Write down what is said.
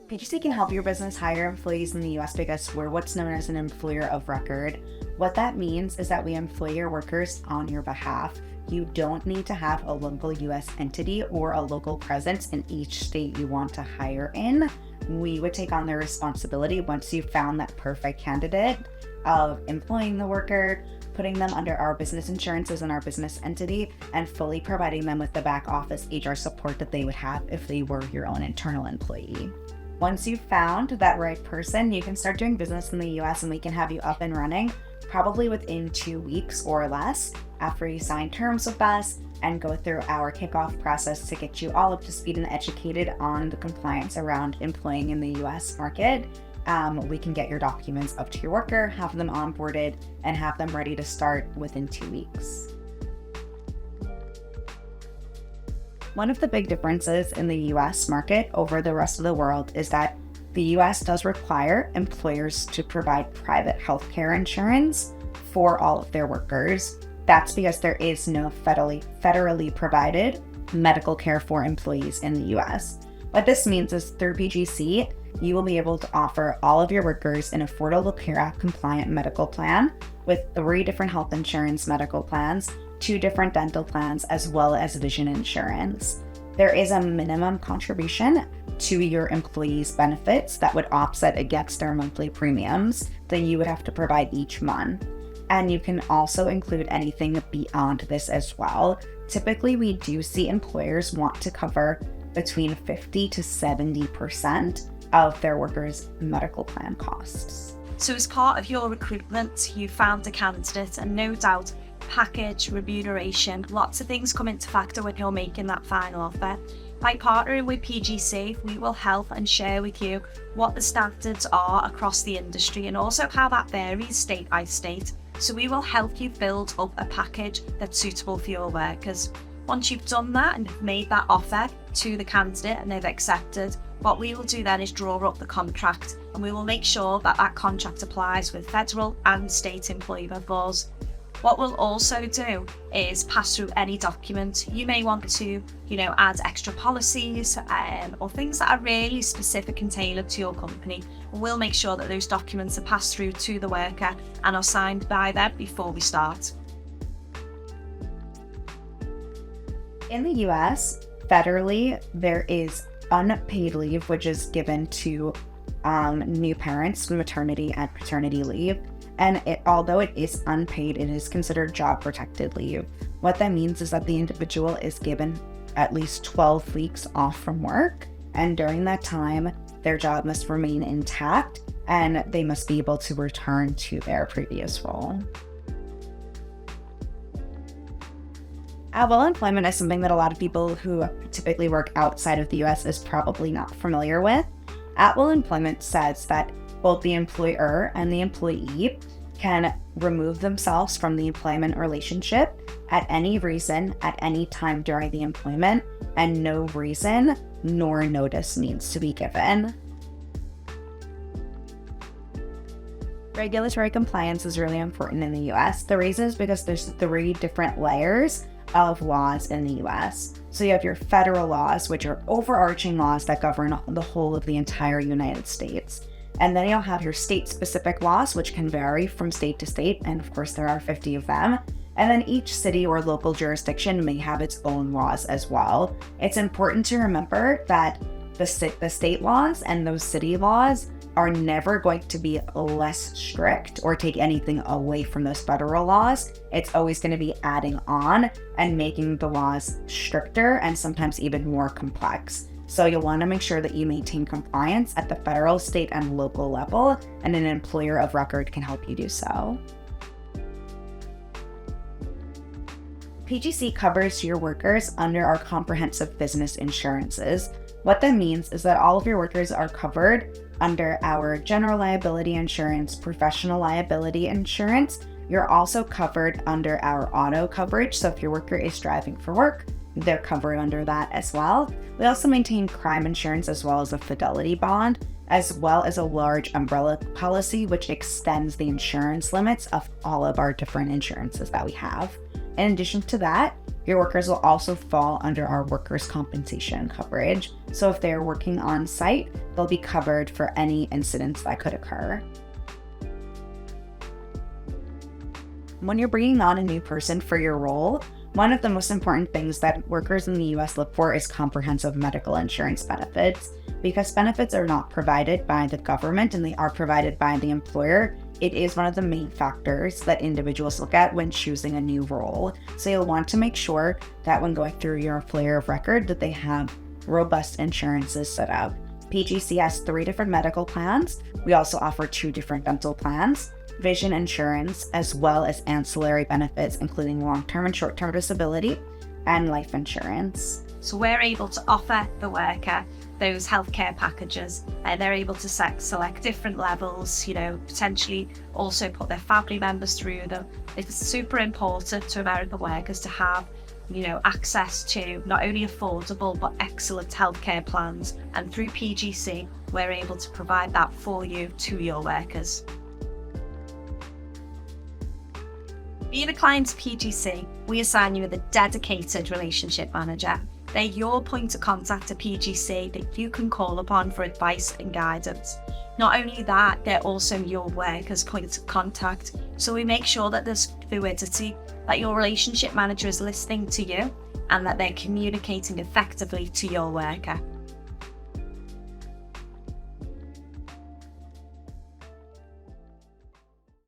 PGC can help your business hire employees in the US because we're what's known as an employer of record. What that means is that we employ your workers on your behalf. You don't need to have a local US entity or a local presence in each state you want to hire in. We would take on the responsibility once you've found that perfect candidate of employing the worker, putting them under our business insurances and our business entity, and fully providing them with the back office HR support that they would have if they were your own internal employee. Once you've found that right person, you can start doing business in the US and we can have you up and running probably within 2 weeks or less after you sign terms with us and go through our kickoff process to get you all up to speed and educated on the compliance around employing in the US market. We can get your documents up to your worker, have them onboarded, and have them ready to start within 2 weeks. One of the big differences in the US market over the rest of the world is that the US does require employers to provide private healthcare insurance for all of their workers. That's because there is no federally provided medical care for employees in the US. What this means is through PGC, you will be able to offer all of your workers an Affordable Care Act compliant medical plan with 3 different health insurance medical plans, 2 different dental plans, as well as vision insurance. There is a minimum contribution to your employees' benefits that would offset against their monthly premiums that you would have to provide each month. And you can also include anything beyond this as well. Typically, we do see employers want to cover between 50 to 70% of their workers' medical plan costs. So as part of your recruitment, you found a candidate, and no doubt package, remuneration, lots of things come into factor when you're making that final offer. By partnering with PGC, we will help and share with you what the standards are across the industry and also how that varies state by state. So we will help you build up a package that's suitable for your workers. Once you've done that and made that offer to the candidate and they've accepted, what we will do then is draw up the contract, and we will make sure that that contract applies with federal and state employment laws. What we'll also do is pass through any document. You may want to, add extra policies or things that are really specific and tailored to your company. We'll make sure that those documents are passed through to the worker and are signed by them before we start. In the US, federally, there is unpaid leave, which is given to new parents, maternity and paternity leave. And although it is unpaid, it is considered job protected leave. What that means is that the individual is given at least 12 weeks off from work. And during that time, their job must remain intact and they must be able to return to their previous role. Well, employment is something that a lot of people who typically work outside of the US is probably not familiar with. At-will employment says that both the employer and the employee can remove themselves from the employment relationship at any reason, at any time during the employment, and no reason nor notice needs to be given. Regulatory compliance is really important in the US. The reason is because there's 3 different layers of laws in the US. So you have your federal laws, which are overarching laws that govern the whole of the entire United States. And then you'll have your state-specific laws, which can vary from state to state, and of course there are 50 of them. And then each city or local jurisdiction may have its own laws as well. It's important to remember that the state laws and those city laws are never going to be less strict or take anything away from those federal laws. It's always going to be adding on and making the laws stricter and sometimes even more complex. So you'll want to make sure that you maintain compliance at the federal, state, and local level, and an employer of record can help you do so. PGC covers your workers under our comprehensive business insurances. What that means is that all of your workers are covered under our general liability insurance, professional liability insurance. You're also covered under our auto coverage. So if your worker is driving for work, they're covered under that as well. We also maintain crime insurance as well as a fidelity bond, as well as a large umbrella policy, which extends the insurance limits of all of our different insurances that we have. In addition to that, Your workers will also fall under our workers' compensation coverage. So if they're working on site, they'll be covered for any incidents that could occur. When you're bringing on a new person for your role, one of the most important things that workers in the US look for is comprehensive medical insurance benefits. Because benefits are not provided by the government and they are provided by the employer, it is one of the main factors that individuals look at when choosing a new role. So you'll want to make sure that when going through your employer of record that they have robust insurances set up. PGC has 3 different medical plans. We also offer 2 different dental plans, vision insurance, as well as ancillary benefits, including long-term and short-term disability and life insurance. So we're able to offer the worker those healthcare packages. They're able to select different levels, potentially also put their family members through them. It's super important to American workers to have, access to not only affordable but excellent healthcare plans. And through PGC, we're able to provide that for you to your workers. Being a client of PGC, we assign you with a dedicated relationship manager. They're your point of contact at PGC that you can call upon for advice and guidance. Not only that, they're also your workers' point of contact. So we make sure that there's fluidity, that your relationship manager is listening to you and that they're communicating effectively to your worker.